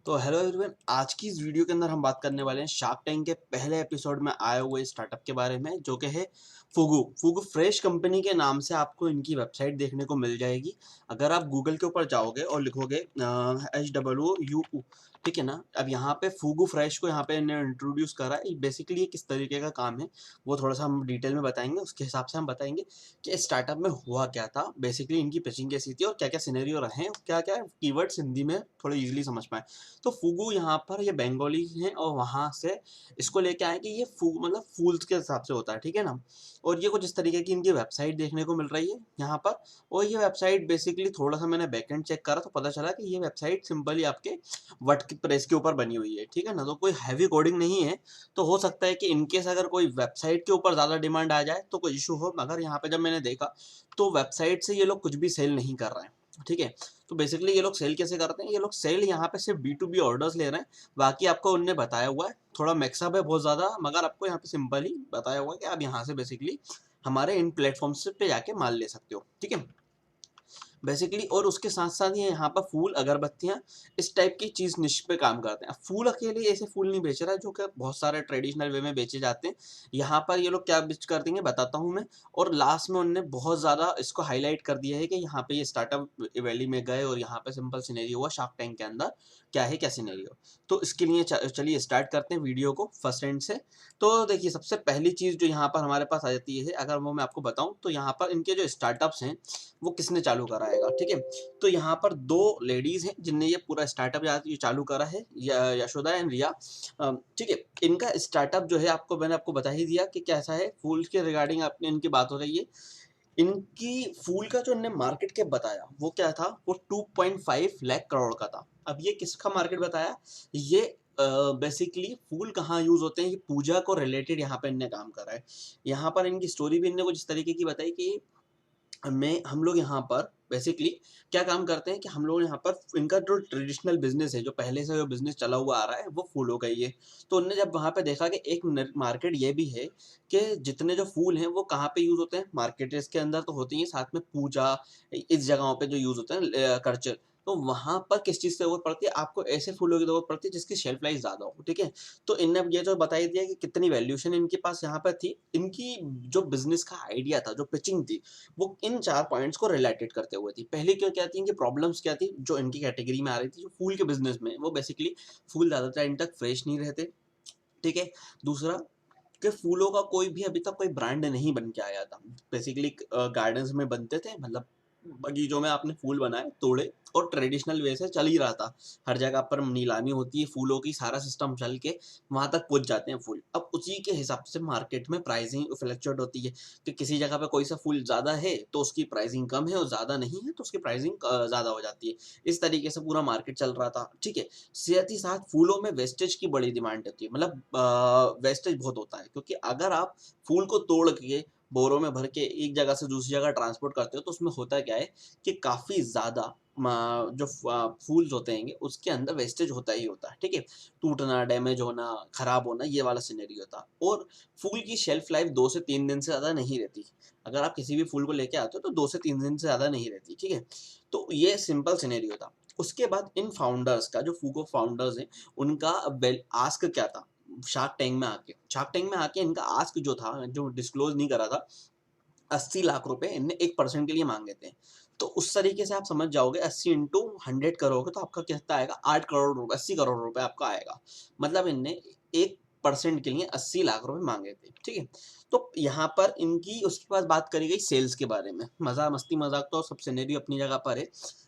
तो hello everyone, आज की इस वीडियो के अंदर हम बात करने वाले हैं शार्क टैंक के पहले एपिसोड में आए हुए स्टार्टअप के बारे में, जो कि है फूगू। फूगू फ्रेश कंपनी के नाम से आपको इनकी वेबसाइट देखने को मिल जाएगी। अगर आप गूगल के ऊपर जाओगे और लिखोगे HWU, ठीक है ना। अब यहाँ पे फूगू फ्रेश को यहाँ पे इन्हें इंट्रोड्यूस करा है। बेसिकली ये किस तरीके का काम है वो थोड़ा सा हम डिटेल में बताएंगे। उसके हिसाब से हम बताएंगे कि स्टार्टअप में हुआ क्या था, बेसिकली इनकी पिचिंग कैसी थी और क्या क्या सिनेरियो रहे, क्या क्या कीवर्ड्स हिंदी में थोड़ा इजीली समझ पाए। तो फुगू यहाँ पर ये बंगाली हैं और वहाँ से इसको लेके आए कि ये फूग मतलब फूल्स के हिसाब से होता है, ठीक है ना। और ये कुछ इस तरीके की इनकी वेबसाइट देखने को मिल रही है यहाँ पर। और ये वेबसाइट बेसिकली थोड़ा सा मैंने बैकएंड चेक करा तो पता चला कि ये वेबसाइट सिंपली आपके वर्ड प्रेस के ऊपर बनी हुई है, ठीक है ना। तो कोई हैवी कोडिंग नहीं है। तो हो सकता है कि इनकेस अगर कोई वेबसाइट के ऊपर ज़्यादा डिमांड आ जाए तो कोई इशू हो, मगर यहाँ पे जब मैंने देखा तो वेबसाइट से ये लोग कुछ भी सेल नहीं कर रहे हैं, ठीक है। तो बेसिकली ये लोग सेल कैसे करते हैं, ये लोग सेल यहाँ पे सिर्फ B2B ऑर्डर्स ले रहे हैं। बाकी आपको उनने बताया हुआ है, थोड़ा मिक्सअप है बहुत ज़्यादा, मगर आपको यहाँ पे सिंपल ही बताया हुआ है कि आप यहाँ से बेसिकली हमारे इन प्लेटफॉर्म्स पे जाके माल ले सकते हो, ठीक है। बेसिकली और उसके साथ साथ ये यहाँ पर फूल अगरबत्तियाँ इस टाइप की चीज़ निश पे काम करते हैं। फूल अकेले ऐसे फूल नहीं बेच रहा है जो कि बहुत सारे ट्रेडिशनल वे में बेचे जाते हैं। यहाँ पर ये लोग क्या बेच कर देंगे बताता हूँ मैं। और लास्ट में उन्होंने बहुत ज़्यादा इसको हाईलाइट कर दिया है कि यहाँ पे ये स्टार्टअप वैली में गए और यहाँ पे सिंपल सिनेरियो हुआ शार्क टैंक के अंदर क्या है क्या सिनेरियो। तो इसके लिए चलिए स्टार्ट करते हैं वीडियो को फर्स्ट एंड से। तो देखिए सबसे पहली चीज़ जो यहाँ पर हमारे पास आ जाती है, अगर वो मैं आपको बताऊँ तो यहाँ पर इनके जो स्टार्टअप्स हैं वो किसने चालू कराएगा, ठीक है। तो यहाँ पर दो लेडीज हैं जिनने ये पूरा स्टार्टअप ये चालू करा है, यशोदा एंड रिया, ठीक है। इनका स्टार्टअप जो है आपको मैंने आपको बता ही दिया कि कैसा है। फूल के रिगार्डिंग आपने इनकी बात हो रही है। इनकी फूल का जो इनने मार्केट कैप बताया वो क्या था, वो 2.5 लाख करोड़ का था। अब ये किसका मार्केट बताया, ये बेसिकली फूल कहाँ यूज होते हैं, ये पूजा को रिलेटेड यहाँ पे इनने काम करा है। यहाँ पर इनकी स्टोरी भी इनने कुछ इस तरीके की बताई कि हम लोग यहाँ पर बेसिकली क्या काम करते हैं कि हम लोग यहाँ पर इनका जो ट्रेडिशनल बिजनेस है, जो पहले से जो बिजनेस चला हुआ आ रहा है वो फूलों का ही है। तो उनने जब वहाँ पे देखा कि एक मार्केट ये भी है कि जितने जो फूल हैं वो कहाँ पे यूज होते हैं, मार्केट के अंदर तो होती है, साथ में पूजा इस जगहों पे जो यूज होते हैं कल्चर। तो वहां पर किस चीज की जरूरत पड़ती है, आपको ऐसे फूलों की जरूरत पड़ती है जिसकी शेल्फ लाइफ ज्यादा हो, ठीक है। तो इनने ये जो बताई दिया कि कितनी वैल्यूएशन इनके पास यहाँ पर थी। इनकी जो बिजनेस का आइडिया था, जो पिचिंग थी, वो इन 4 पॉइंट्स को रिलेटेड करते हुए थी। पहली क्या थी, इनकी प्रॉब्लम्स क्या थी जो इनकी कैटेगरी में आ रही थी, जो फूल के बिजनेस में, वो बेसिकली फूल ज़्यादा टाइम तक फ्रेश नहीं रहते, ठीक है। दूसरा कि फूलों का कोई भी अभी तक कोई ब्रांड नहीं बन के आया था। बेसिकली गार्डन्स में बनते थे, मतलब बगीचों में आपने फूल बनाए तोड़े और ट्रेडिशनल वे से चल ही रहा था। हर जगह पर नीलामी होती है फूलों की, सारा सिस्टम चल के वहां तक पहुंच जाते हैं फूल। अब उसी के हिसाब से मार्केट में प्राइसिंग फ्लक्चुएट होती है कि किसी जगह पे कोई सा फूल ज्यादा है तो उसकी प्राइसिंग कम है, और ज्यादा नहीं है तो उसकी प्राइसिंग ज्यादा हो जाती है। इस तरीके से पूरा मार्केट चल रहा था, ठीक है। साथ ही साथ फूलों में वेस्टेज की बड़ी डिमांड होती है, मतलब वेस्टेज बहुत होता है, क्योंकि अगर आप फूल को तोड़ के बोरों में भर के एक जगह से दूसरी जगह ट्रांसपोर्ट करते हो तो उसमें होता क्या है कि काफ़ी ज़्यादा जो फूल्स होते हैं उसके अंदर वेस्टेज होता ही होता है, ठीक है। टूटना, डैमेज होना, खराब होना, ये वाला सिनेरियो था। और फूल की शेल्फ लाइफ 2 से 3 दिन से ज़्यादा नहीं रहती। अगर आप किसी भी फूल को लेके आते हो तो 2 से 3 दिन से ज़्यादा नहीं रहती, ठीक है। तो ये सिंपल सिनेरियो था। उसके बाद इन फाउंडर्स का, जो फूको फाउंडर्स हैं, उनका वेल आस्क क्या था शार्क टैंक में आके इनका आस्क जो था, जो डिस्क्लोज नहीं करा था, 80 लाख रुपए इनने 1% के लिए मांगे थे। तो उस तरीके से आप समझ जाओगे 80 इंटू 100 करोगे तो आपका कितना आएगा, 8 करोड़ रुपए, 80 करोड़ रुपए आपका आएगा। मतलब इनने 1% के लिए 80 लाख रुपए मांगे थे, ठीक है। तो यहाँ पर इनकी उसके बाद बात करी गई सेल्स के बारे में। मजा मस्ती मजाक तो सब सिनेरियो अपनी जगह पर है।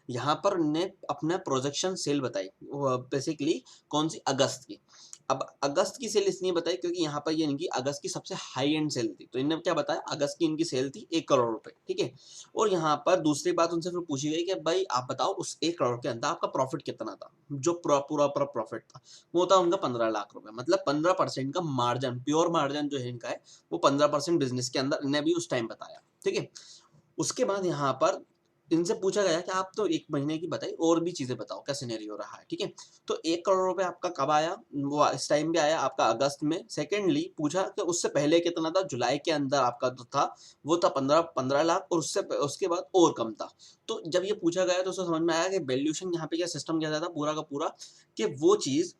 यहाँ पर इनने अपना प्रोजेक्शन सेल बताई, बेसिकली कौन सी, अगस्त की। अब अगस्त की सेल इसलिए बताई क्योंकि यहाँ पर ये इनकी अगस्त की सबसे हाई एंड सेल थी। तो इन्होंने क्या बताया, अगस्त की इनकी सेल थी 1 करोड़ रुपए, ठीक है। और यहाँ पर दूसरी बात उनसे फिर पूछी गई कि भाई आप बताओ उस 1 करोड़ के अंदर आपका प्रॉफिट कितना था। जो पूरा प्रॉफिट था वो था उनका 15 लाख रुपए, मतलब 15% का मार्जिन, प्योर मार्जिन जो है इनका है वो 15% बिजनेस के अंदर इन्हें भी उस टाइम बताया, ठीक है। उसके बाद यहाँ पर इनसे पूछा गया कि आप तो 1 महीने की बताइए और भी चीज़ें बताओ, क्या सिनेरियो रहा है, ठीक है? तो 1 करोड़ रुपए आपका कब आया? वो इस टाइम पे आया आपका अगस्त में। सेकंडली पूछा कि उससे पहले कितना था? जुलाई के अंदर आपका जो था, वो था 15 लाख और उसके बाद और कम था। तो जब ये पूछा गया तो उसे समझ में आया कि वैल्यूएशन यहाँ पे क्या सिस्टम किया जाता था पूरा का पूरा, कि वो चीज़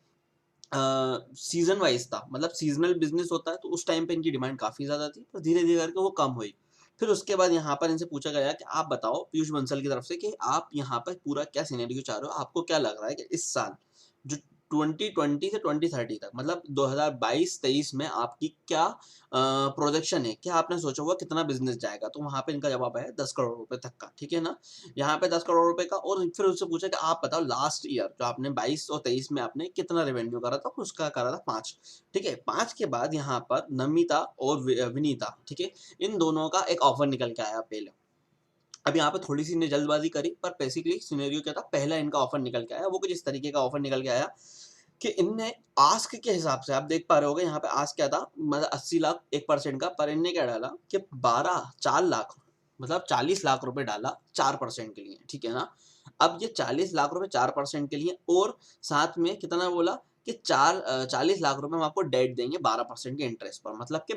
सीज़न वाइज़ था। मतलब सीज़नल बिज़नेस होता है, तो उस टाइम पे इनकी डिमांड काफ़ी ज़्यादा थी, पर धीरे-धीरे करके वो कम हुई। फिर उसके बाद यहाँ पर इनसे पूछा गया कि आप बताओ पीयूष बंसल की तरफ से कि आप यहाँ पर पूरा क्या सिनेरियो चाह रहे हो? आपको क्या लग रहा है कि इस साल जो 2020 से 2030 तक, मतलब 2022-23 में आपकी क्या प्रोजेक्शन है? क्या आपने सोचा हुआ कितना बिज़नेस जाएगा? तो वहाँ पे इनका जवाब आया 10 करोड़ रुपए तक का, ठीक है ना? यहाँ पे 10 करोड़ रुपए का, और फिर उससे पूछा कि आप बताओ लास्ट ईयर जो आपने 22 और 23 में आपने कितना रेवेन्यू करा था? उसका करा था 5, ठीक है? 5 के बाद यहाँ पर नमिता और विनीता, ठीक है? इन दोनों का एक ऑफर निकल के आया पहले। अब यहाँ पे थोड़ी-सी इन्हें जल्दबाज़ी करी, पर बेसिकली सिनेरियो क्या था, पहला इनका ऑफर निकल के आया, वो कुछ इस तरीके का ऑफर निकल के आया कि इनने आस्क के हिसाब से, आप देख पा रहे होगे यहाँ पे आस्क क्या था, मतलब 80 लाख 1% का, पर इनने क्या डाला कि 4 लाख, मतलब 40 लाख रुपए डाला 4% के लिए, ठीक है ना? अब ये 40 लाख रुपए 4% के लिए, और साथ में कितना बोला कि 40 लाख रुपए हम आपको डेट देंगे 12% के इंटरेस्ट पर, मतलब कि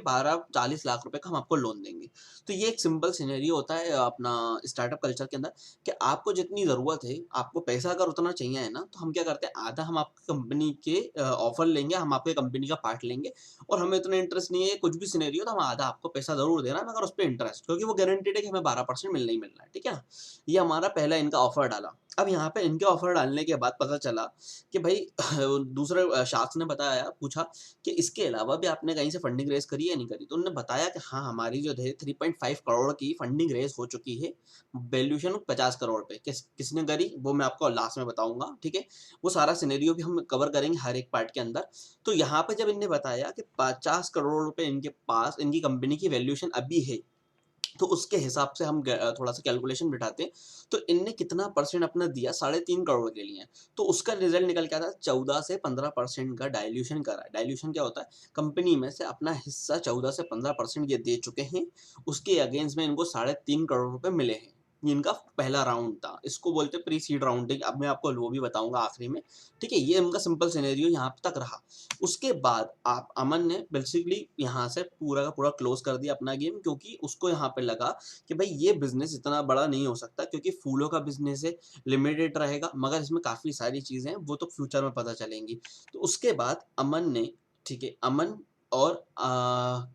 40 लाख रुपए का हम आपको लोन देंगे। तो ये एक सिंपल सिनेरियो होता है अपना स्टार्टअप कल्चर के अंदर, कि आपको जितनी ज़रूरत है, आपको पैसा अगर उतना चाहिए है ना, तो हम क्या करते हैं, आधा हम आपकी कंपनी के ऑफ़र लेंगे, हम आपकी कंपनी का पार्ट लेंगे, और हमें इतना इंटरेस्ट नहीं है, कुछ भी सिनेरियो तो हम आधा आपको पैसा ज़रूर दे रहे हैं, मगर उस पे इंटरेस्ट, क्योंकि वो गारंटीड है कि हमें 12% मिलना ही मिलना है, ठीक है ना? ये हमारा पहला इनका ऑफ़र डाला। अब यहाँ पे इनके ऑफ़र डालने के बाद पता चला कि भई दूसरे शाख्स ने बताया, पूछा कि इसके अलावा भी आपने कहीं से फंडिंग रेज़ करी है या नहीं करी? तो उन्होंने बताया कि हाँ, हमारी जो है 3.5 करोड़ की फंडिंग रेज़ हो चुकी है, वैल्यूएशन 50 करोड़ पे। किसने करी वो मैं आपको लास्ट में बताऊँगा, ठीक है? वो सारा सिनेरियो भी हम कवर करेंगे हर एक पार्ट के अंदर। तो यहाँ पे जब इनने बताया कि 50 करोड़ रुपए इनके पास इनकी कंपनी की वैल्यूएशन अभी है, तो उसके हिसाब से हम थोड़ा-सा कैलकुलेशन बिठाते हैं, तो इनने कितना परसेंट अपना दिया, 3.5 करोड़ के लिए, तो उसका रिज़ल्ट निकल के आता है 14 से 15% का डाइल्यूशन करा है। डाइल्यूशन क्या होता है? कंपनी में से अपना हिस्सा 14 से 15% ये दे चुके हैं, उसके अगेंस्ट में इनको 3.5 करोड़ रुपए मिले हैं। ये इनका पहला राउंड था, इसको बोलते हैं प्री सीड राउंडिंग, अब मैं आपको वो भी बताऊँगा आखिरी में, ठीक है? ये इनका सिंपल सिनेरियो यहाँ तक रहा। उसके बाद आप अमन ने बेसिकली यहाँ से पूरा का पूरा क्लोज़ कर दिया अपना गेम, क्योंकि उसको यहाँ पे लगा कि भाई ये बिज़नेस इतना बड़ा नहीं हो सकता, क्योंकि फूलों का बिज़नेस है, लिमिटेड रहेगा, मगर इसमें काफ़ी सारी चीज़ें हैं, वो तो फ्यूचर में पता चलेंगी। तो उसके बाद अमन ने, ठीक है, और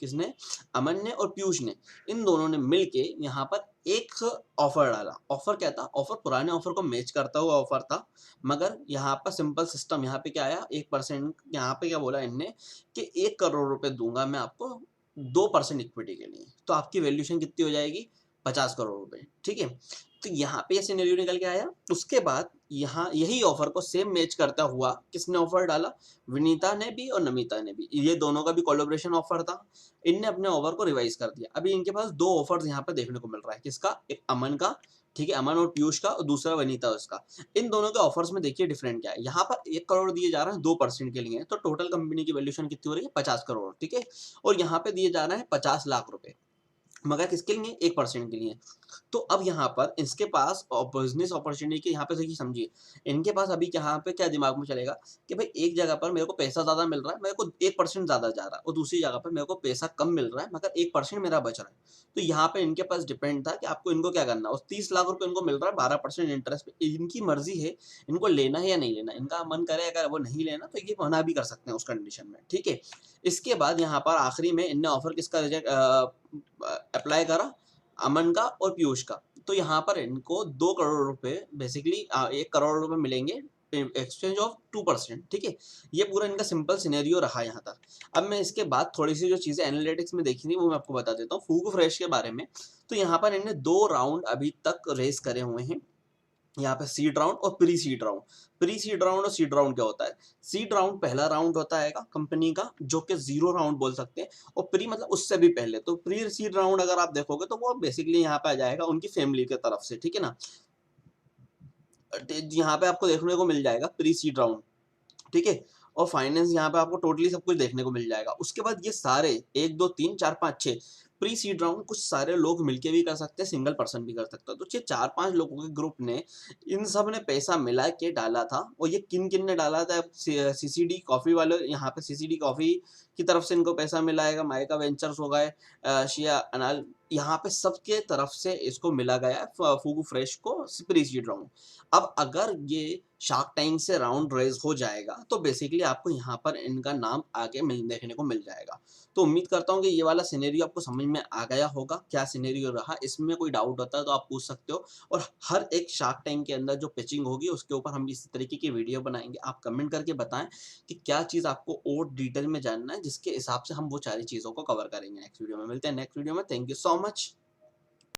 किसने? अमन ने और पीयूष ने, इन दोनों ने मिलके यहाँ पर एक ऑफ़र डाला। ऑफ़र क्या था? ऑफ़र पुराने ऑफ़र को मैच करता हुआ ऑफ़र था, मगर यहाँ पर सिंपल सिस्टम यहाँ पे क्या आया, 1% यहाँ पे क्या बोला इनने कि 1 करोड़ रुपए दूँगा मैं आपको 2% इक्विटी के लिए। तो आपकी वैल्यूएशन कितनी हो जाएगी? 50 करोड़ रुपए, ठीक है? तो यहाँ पे ये सिनेरियो निकल के आया। उसके बाद यहाँ यही ऑफ़र को सेम मैच करता हुआ किसने ऑफ़र डाला? विनीता ने भी और नमिता ने भी। ये दोनों का भी कोलैबोरेशन ऑफ़र था। इनने अपने ऑफ़र को रिवाइज़ कर दिया। अभी इनके पास 2 ऑफ़र्स यहाँ पे देखने को मिल रहा है। किसका? एक अमन का, ठीक है? अमन और पीयूष का, और दूसरा वनीता उसका। इन दोनों के ऑफर्स में देखिए डिफरेंट क्या है। यहाँ पर 1 करोड़ दिए जा रहे हैं 2% के लिए, तो टोटल कंपनी की वैल्यूएशन कितनी हो रही है? 50 करोड़, ठीक है? और यहाँ पे दिए जा रहे हैं 50 लाख रुपए, मगर किसके लिए? 1% के लिए। तो अब यहाँ पर इसके पास बिज़नेस अपॉर्च्युनिटी यहाँ पे देखिए समझिए, इनके पास अभी यहाँ पे क्या दिमाग में चलेगा कि भाई एक जगह पर मेरे को पैसा ज़्यादा मिल रहा है, मेरे को 1% ज़्यादा जा रहा है, और दूसरी जगह पर मेरे को पैसा कम मिल रहा है, मगर 1% मेरा बच रहा है। तो यहाँ पे इनके पास डिपेंड था कि आपको इनको क्या करना है, और 30 लाख रुपए इनको मिल रहा है 12% इंटरेस्ट पे। इनकी मर्ज़ी है, इनको लेना है या नहीं लेना। इनका मन करे अगर वो नहीं लेना, तो ये मना भी कर सकते हैं उस कंडीशन में, ठीक है? इसके बाद यहाँ पर आखिरी में इनने ऑफ़र किसका अप्लाई करा? अमन का और पीयूष का। तो यहाँ पर इनको 2 करोड़ रुपए बेसिकली 1 करोड़ रुपए मिलेंगे इन एक्सचेंज ऑफ 2%, ठीक है? ये पूरा इनका सिंपल सिनेरियो रहा यहाँ तक। अब मैं इसके बाद थोड़ी-सी जो चीज़ें एनालिटिक्स में देखी थी वो मैं आपको बता देता हूँ। फूगू फ्रेश के बारे में, तो यहाँ पर इन्होंने 2 राउंड अभी तक रेज़ करे हुए हैं। यहाँ पे सीड राउंड और pre seed round. Pre seed round और सीड राउंड क्या होता है? सीड राउंड पहला राउंड होता है कंपनी का, जो कि ज़ीरो राउंड बोल सकते हैं, और प्री मतलब उससे भी पहले। तो प्री सीड राउंड अगर आप देखोगे तो वो बेसिकली यहाँ पे आ जाएगा उनकी फैमिली की तरफ से, ठीक है ना? यहाँ पे आपको देखने को मिल जाएगा प्री सीड राउंड, ठीक है? और फाइनेंस यहाँ पे आपको टोटली सब कुछ देखने को मिल जाएगा। उसके बाद ये सारे 1, 2, 3, 4, 5, 6 प्री सीड राउंड कुछ सारे लोग मिलके भी कर सकते हैं, सिंगल पर्सन भी कर सकता है। तो ये 4-5 लोगों के ग्रुप ने इन सब ने पैसा मिला के डाला था। और ये किन-किन ने डाला था, सीसीडी कॉफ़ी वाले, यहाँ पे सीसीडी कॉफ़ी की तरफ से इनको पैसा मिला है, माइका वेंचर्स हो गए, शिया अनाल, यहाँ पे सबके तरफ से इसको मिला गया है फूगू फ्रेश को प्री सीड राउंड। अब अगर ये शार्क टैंक से राउंड रेज हो जाएगा तो बेसिकली आपको यहाँ पर इनका नाम आगे देखने को मिल जाएगा। तो उम्मीद करता हूँ कि ये वाला सिनेरियो आपको समझ में आ गया होगा, क्या सिनेरियो रहा। इसमें कोई डाउट होता है तो आप पूछ सकते हो, और हर एक शार्क टैंक के अंदर जो पिचिंग होगी उसके ऊपर हम इसी तरीके की वीडियो बनाएंगे। आप कमेंट करके बताएं कि क्या चीज़ आपको और डिटेल में जानना है, जिसके हिसाब से हम वो सारी चीज़ों को कवर करेंगे। नेक्स्ट वीडियो में मिलते हैं, नेक्स्ट वीडियो में। Thank you so much.